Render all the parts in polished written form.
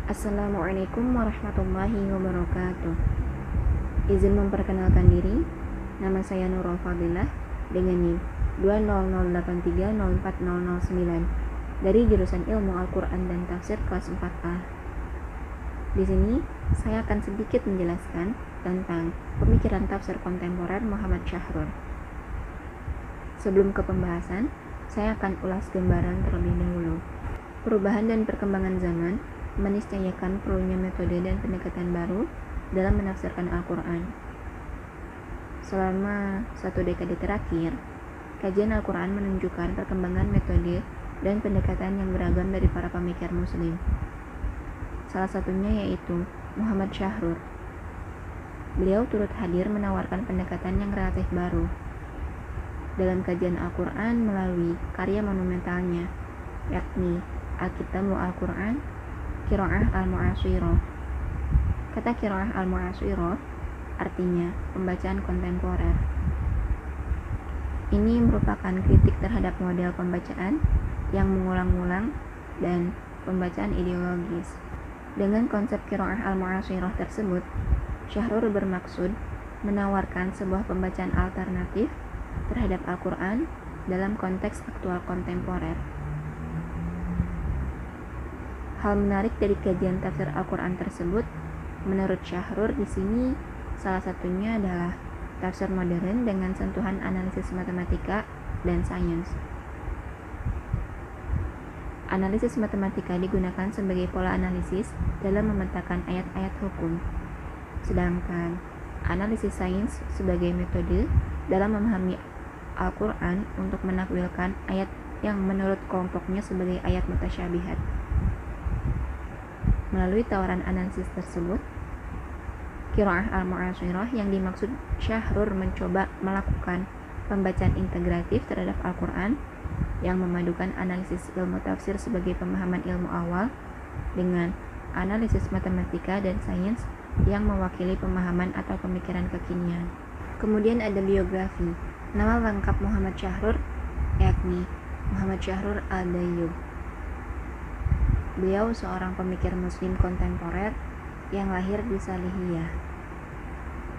Assalamualaikum warahmatullahi wabarakatuh. Izin memperkenalkan diri, nama saya Nurul Fadilah dengan NIM 200830409 dari jurusan Ilmu Al-Quran dan Tafsir kelas 4A. Di sini, saya akan sedikit menjelaskan tentang pemikiran tafsir kontemporer Muhammad Syahrur. Sebelum ke pembahasan, saya akan ulas gambaran terlebih dahulu. Perubahan dan perkembangan zaman meniscayakan perlunya metode dan pendekatan baru dalam menafsirkan Al-Quran. Selama 1 dekade terakhir, kajian Al-Quran menunjukkan perkembangan metode dan pendekatan yang beragam dari para pemikir muslim. Salah satunya yaitu Muhammad Syahrur. Beliau turut hadir menawarkan pendekatan yang relatif baru dalam kajian Al-Quran melalui karya monumentalnya, yakni Al-Kitabu Al-Quran, Qiraah Al-Mu'ashiroh. Kata Qiraah Al-Mu'ashiroh artinya pembacaan kontemporer. Ini merupakan kritik terhadap model pembacaan yang mengulang-ulang dan pembacaan ideologis. Dengan konsep Qiraah Al-Mu'ashiroh tersebut, Syahrur bermaksud menawarkan sebuah pembacaan alternatif terhadap Al-Quran dalam konteks aktual kontemporer. Hal menarik dari kajian tafsir Al-Quran tersebut, menurut Syahrur di sini salah satunya adalah tafsir modern dengan sentuhan analisis matematika dan sains. Analisis matematika digunakan sebagai pola analisis dalam memetakan ayat-ayat hukum, sedangkan analisis sains sebagai metode dalam memahami Al-Quran untuk menakwilkan ayat yang menurut kelompoknya sebagai ayat mutasyabihat. Melalui tawaran analisis tersebut, Qiraah Al-Mu'ashiroh yang dimaksud Syahrur mencoba melakukan pembacaan integratif terhadap Al-Quran yang memadukan analisis ilmu tafsir sebagai pemahaman ilmu awal dengan analisis matematika dan sains yang mewakili pemahaman atau pemikiran kekinian. Kemudian ada biografi. Nama lengkap Muhammad Syahrur yakni Muhammad Syahrur Al-Dayyub. Beliau seorang pemikir muslim kontemporer yang lahir di Salihiyah,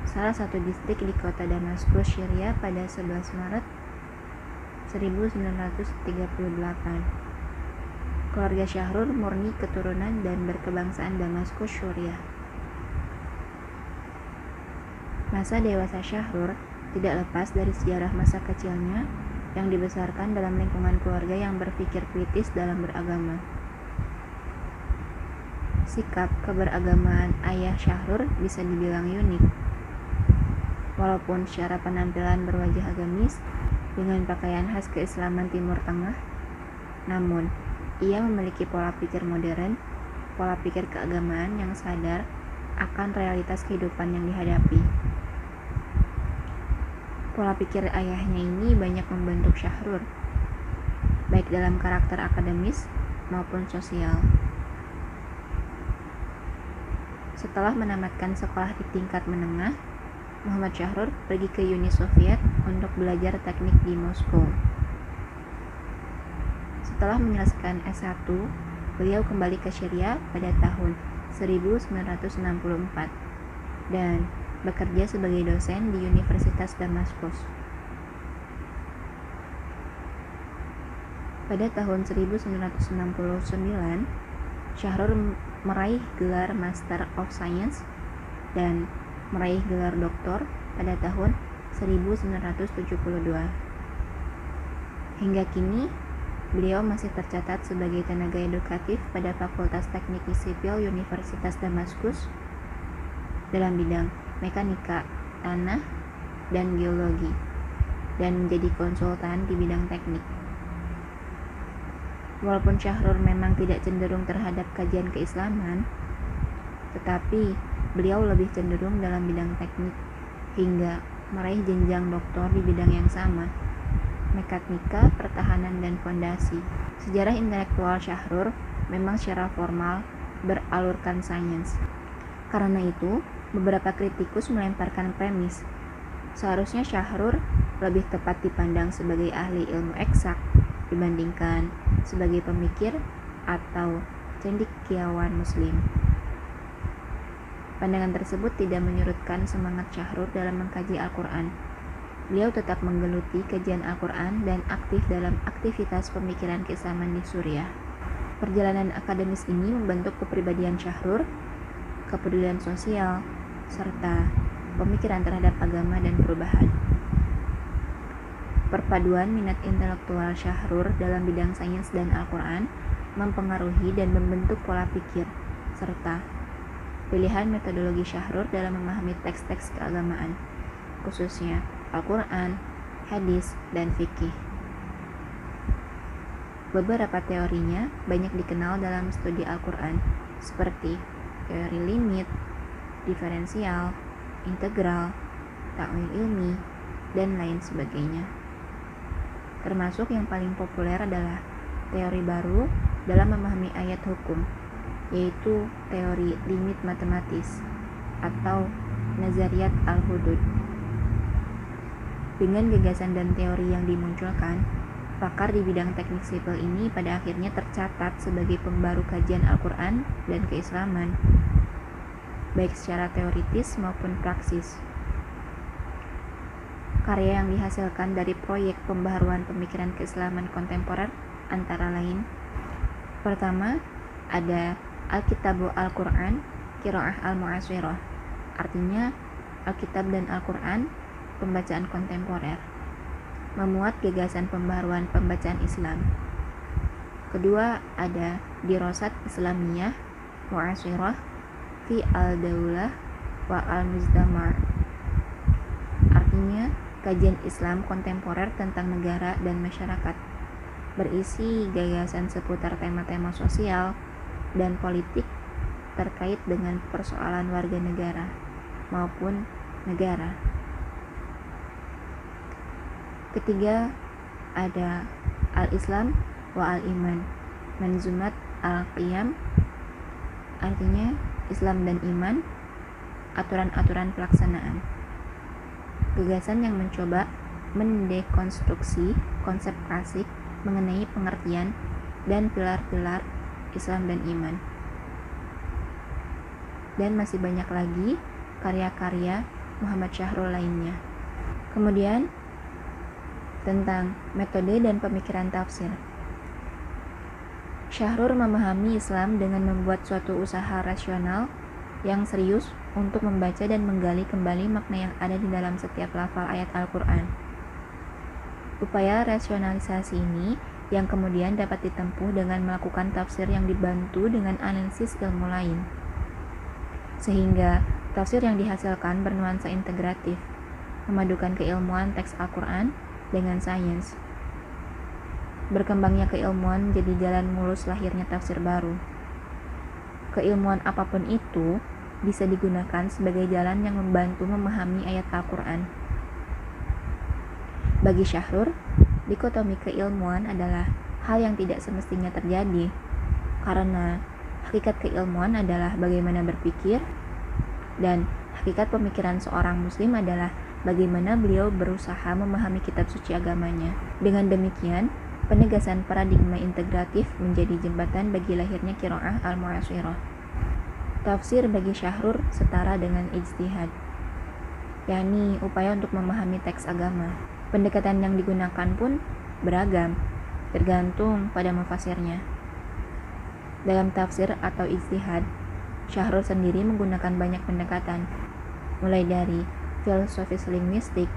salah satu distrik di kota Damaskus, Syria pada 11 Maret 1938. Keluarga Syahrur murni keturunan dan berkebangsaan Damaskus, Syria. Masa dewasa Syahrur tidak lepas dari sejarah masa kecilnya yang dibesarkan dalam lingkungan keluarga yang berpikir kritis dalam beragama. Sikap keberagamaan ayah Syahrur bisa dibilang unik. Walaupun secara penampilan berwajah agamis dengan pakaian khas keislaman Timur Tengah, namun ia memiliki pola pikir modern, pola pikir keagamaan yang sadar akan realitas kehidupan yang dihadapi. Pola pikir ayahnya ini banyak membentuk Syahrur, baik dalam karakter akademis maupun sosial. Setelah menamatkan sekolah di tingkat menengah, Muhammad Syahrur pergi ke Uni Soviet untuk belajar teknik di Moskow. Setelah menyelesaikan S1, beliau kembali ke Syria pada tahun 1964 dan bekerja sebagai dosen di Universitas Damaskus. Pada tahun 1969, Syahrur meraih gelar Master of Science dan meraih gelar doktor pada tahun 1972. Hingga kini, beliau masih tercatat sebagai tenaga edukatif pada Fakultas Teknik Sipil Universitas Damaskus dalam bidang mekanika tanah dan geologi, dan menjadi konsultan di bidang teknik. Walaupun Syahrur memang tidak cenderung terhadap kajian keislaman, tetapi beliau lebih cenderung dalam bidang teknik hingga meraih jenjang doktor di bidang yang sama, mekanika, pertahanan, dan fondasi. Sejarah intelektual Syahrur memang secara formal beralurkan sains. Karena itu, beberapa kritikus melemparkan premis seharusnya Syahrur lebih tepat dipandang sebagai ahli ilmu eksak dibandingkan sebagai pemikir atau cendekiawan Muslim. Pandangan tersebut tidak menyurutkan semangat Syahrur dalam mengkaji Al-Quran. Beliau tetap menggeluti kajian Al-Quran dan aktif dalam aktivitas pemikiran keislaman di Suriah. Perjalanan akademis ini membentuk kepribadian Syahrur, kepedulian sosial, serta pemikiran terhadap agama dan perubahan. Perpaduan minat intelektual Syahrur dalam bidang sains dan Al-Quran mempengaruhi dan membentuk pola pikir, serta pilihan metodologi Syahrur dalam memahami teks-teks keagamaan, khususnya Al-Quran, hadis, dan fikih. Beberapa teorinya banyak dikenal dalam studi Al-Quran, seperti teori limit, diferensial, integral, ta'wil ilmi, dan lain sebagainya. Termasuk yang paling populer adalah teori baru dalam memahami ayat hukum, yaitu teori limit matematis atau Nazariyat al-Hudud. Dengan gagasan dan teori yang dimunculkan, pakar di bidang teknik sipil ini pada akhirnya tercatat sebagai pembaru kajian Al-Quran dan keislaman, baik secara teoritis maupun praksis. Karya yang dihasilkan dari proyek pembaharuan pemikiran keislaman kontemporer antara lain: pertama, ada Alkitabu Al-Quran, Qiraah Al-Mu'aswirah, artinya Alkitab dan Al-Quran, pembacaan kontemporer, memuat gagasan pembaharuan pembacaan Islam. Kedua, ada Dirosat Islamiyah Mu'aswirah fi Al-Daulah wa Al-Mujtama', artinya kajian Islam kontemporer tentang negara dan masyarakat, berisi gagasan seputar tema-tema sosial dan politik terkait dengan persoalan warga negara maupun negara. Ketiga, ada Al-Islam wa Al-Iman, Manzumat Al-Qiyam, artinya Islam dan iman, aturan-aturan pelaksanaan. Gagasan yang mencoba mendekonstruksi konsep klasik mengenai pengertian dan pilar-pilar Islam dan iman. Dan masih banyak lagi karya-karya Muhammad Syahrur lainnya. Kemudian tentang metode dan pemikiran tafsir. Syahrur memahami Islam dengan membuat suatu usaha rasional yang serius untuk membaca dan menggali kembali makna yang ada di dalam setiap lafal ayat Al-Quran. Upaya rasionalisasi ini yang kemudian dapat ditempuh dengan melakukan tafsir yang dibantu dengan analisis ilmu lain, sehingga tafsir yang dihasilkan bernuansa integratif, memadukan keilmuan teks Al-Quran dengan sains. Berkembangnya keilmuan menjadi jalan mulus lahirnya tafsir baru. Keilmuan apapun itu bisa digunakan sebagai jalan yang membantu memahami ayat Al-Quran. Bagi Syahrur, dikotomi keilmuan adalah hal yang tidak semestinya terjadi, karena hakikat keilmuan adalah bagaimana berpikir, dan hakikat pemikiran seorang muslim adalah bagaimana beliau berusaha memahami kitab suci agamanya. Dengan demikian, penegasan paradigma integratif menjadi jembatan bagi lahirnya Qiraah Al-Mu'aswirah. Tafsir bagi Syahrur setara dengan ijtihad, yakni upaya untuk memahami teks agama. Pendekatan yang digunakan pun beragam, tergantung pada mufasirnya. Dalam tafsir atau ijtihad, Syahrur sendiri menggunakan banyak pendekatan, mulai dari filosofis linguistik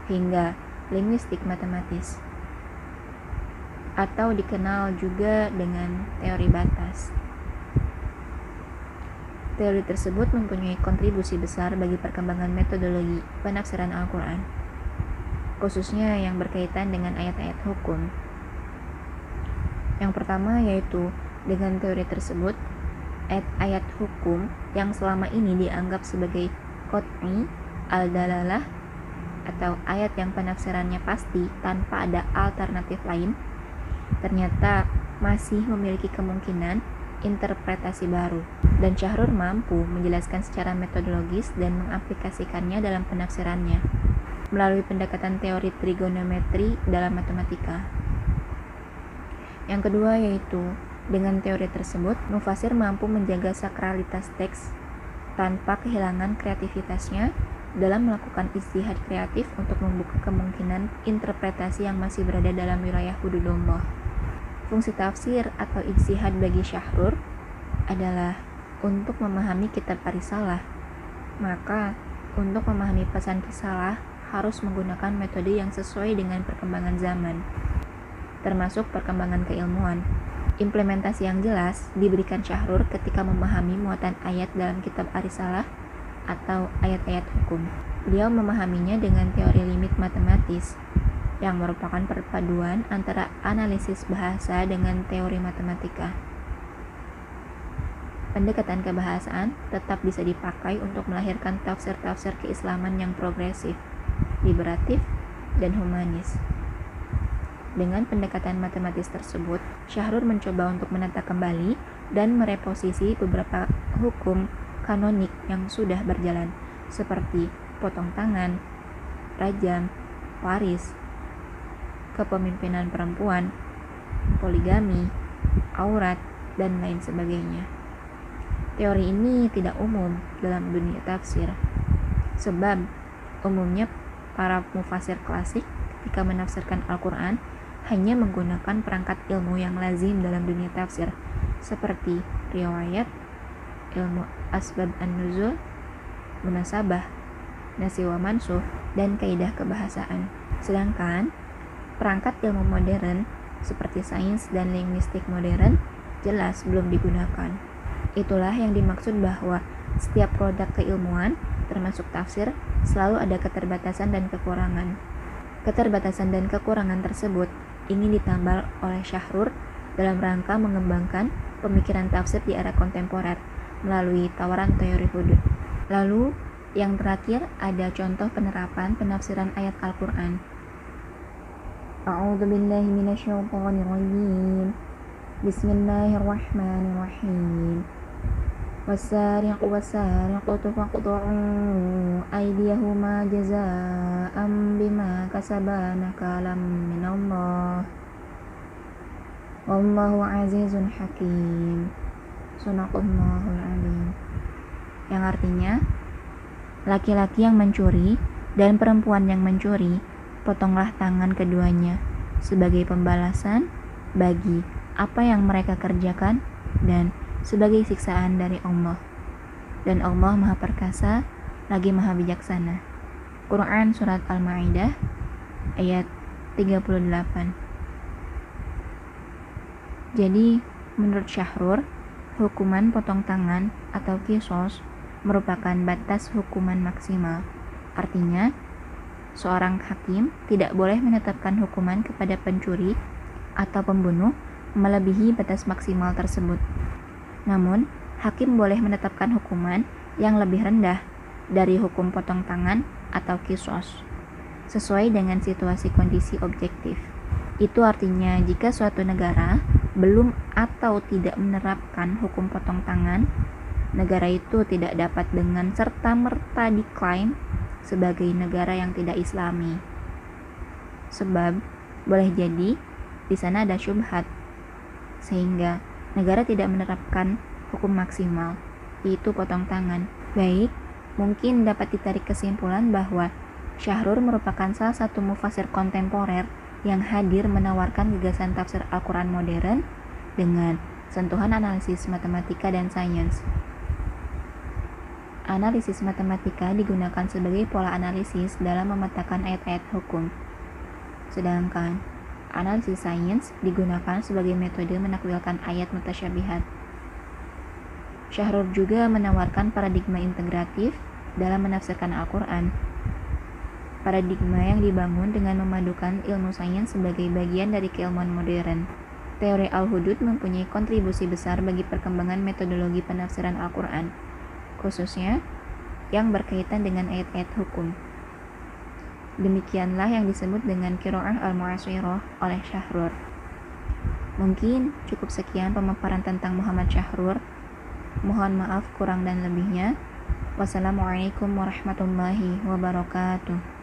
hingga linguistik matematis, atau dikenal juga dengan teori batas. Teori tersebut mempunyai kontribusi besar bagi perkembangan metodologi penafsiran Al-Quran, khususnya yang berkaitan dengan ayat-ayat hukum. Yang pertama yaitu dengan teori tersebut, ayat hukum yang selama ini dianggap sebagai qat'i al-dalalah atau ayat yang penafsirannya pasti tanpa ada alternatif lain, ternyata masih memiliki kemungkinan interpretasi baru, dan Syahrur mampu menjelaskan secara metodologis dan mengaplikasikannya dalam penafsirannya melalui pendekatan teori trigonometri dalam matematika. Yang kedua yaitu Dengan teori tersebut, mufasir mampu menjaga sakralitas teks tanpa kehilangan kreativitasnya dalam melakukan ijtihad kreatif untuk membuka kemungkinan interpretasi yang masih berada dalam wilayah hududullah. Fungsi tafsir atau ijtihad bagi Syahrur adalah untuk memahami kitab Ar-Risalah. Maka, untuk memahami pesan risalah harus menggunakan metode yang sesuai dengan perkembangan zaman, termasuk perkembangan keilmuan. Implementasi yang jelas diberikan Syahrur ketika memahami muatan ayat dalam kitab Ar-Risalah atau ayat-ayat hukum. Beliau memahaminya dengan teori limit matematis, yang merupakan perpaduan antara analisis bahasa dengan teori matematika. Pendekatan kebahasaan tetap bisa dipakai untuk melahirkan tafsir-tafsir keislaman yang progresif, liberatif, dan humanis. Dengan pendekatan matematis tersebut, Syahrur mencoba untuk menata kembali dan mereposisi beberapa hukum kanonik yang sudah berjalan, seperti potong tangan, rajam, waris, kepemimpinan perempuan, poligami, aurat, dan lain sebagainya. Teori ini tidak umum dalam dunia tafsir, sebab umumnya para mufasir klasik ketika menafsirkan Al-Quran hanya menggunakan perangkat ilmu yang lazim dalam dunia tafsir, seperti riwayat, ilmu asbab an-nuzul, munasabah, nasi wa mansuh, dan kaidah kebahasaan. Sedangkan perangkat ilmu modern seperti sains dan linguistik modern jelas belum digunakan. Itulah yang dimaksud bahwa setiap produk keilmuan, termasuk tafsir, selalu ada keterbatasan dan kekurangan. Keterbatasan dan kekurangan tersebut ingin ditambal oleh Syahrur dalam rangka mengembangkan pemikiran tafsir di era kontemporer melalui tawaran teori hudud. Lalu, yang terakhir ada contoh penerapan penafsiran ayat Al-Quran. A'udzu billahi minasyaitonir rajim. Bismillahirrahmanirrahim. Wasariqu wasariqatu faqtu'u aydiyahuma jazaa'an bima kasaba nakalam minallah. Wallahu azizun hakim. Shadaqallahul alim. Yang artinya, laki-laki yang mencuri dan perempuan yang mencuri, potonglah tangan keduanya sebagai pembalasan bagi apa yang mereka kerjakan dan sebagai siksaan dari Allah. Dan Allah Maha Perkasa lagi Maha Bijaksana. Quran Surat Al-Ma'idah ayat 38. Jadi, menurut Syahrur, hukuman potong tangan atau kisos merupakan batas hukuman maksimal. Artinya, seorang hakim tidak boleh menetapkan hukuman kepada pencuri atau pembunuh melebihi batas maksimal tersebut. Namun, hakim boleh menetapkan hukuman yang lebih rendah dari hukum potong tangan atau kisos, sesuai dengan situasi kondisi objektif. Itu artinya jika suatu negara belum atau tidak menerapkan hukum potong tangan, negara itu tidak dapat dengan serta-merta diklaim sebagai negara yang tidak islami. Sebab, boleh jadi di sana ada syubhat, sehingga negara tidak menerapkan hukum maksimal, yaitu potong tangan. Baik, mungkin dapat ditarik kesimpulan bahwa Syahrur merupakan salah satu mufasir kontemporer yang hadir menawarkan gagasan tafsir Al-Quran modern dengan sentuhan analisis matematika dan sains. Analisis matematika digunakan sebagai pola analisis dalam memetakan ayat-ayat hukum, sedangkan analisis sains digunakan sebagai metode menakwilkan ayat mutasyabihat. Syahrur juga menawarkan paradigma integratif dalam menafsirkan Al-Quran. Paradigma yang dibangun dengan memadukan ilmu sains sebagai bagian dari keilmuan modern. Teori Al-Hudud mempunyai kontribusi besar bagi perkembangan metodologi penafsiran Al-Quran, khususnya yang berkaitan dengan ayat-ayat hukum. Demikianlah yang disebut dengan qiraah al-mu'asirah oleh Syahrur. Mungkin cukup sekian pemaparan tentang Muhammad Syahrur. Mohon maaf kurang dan lebihnya. Wassalamualaikum warahmatullahi wabarakatuh.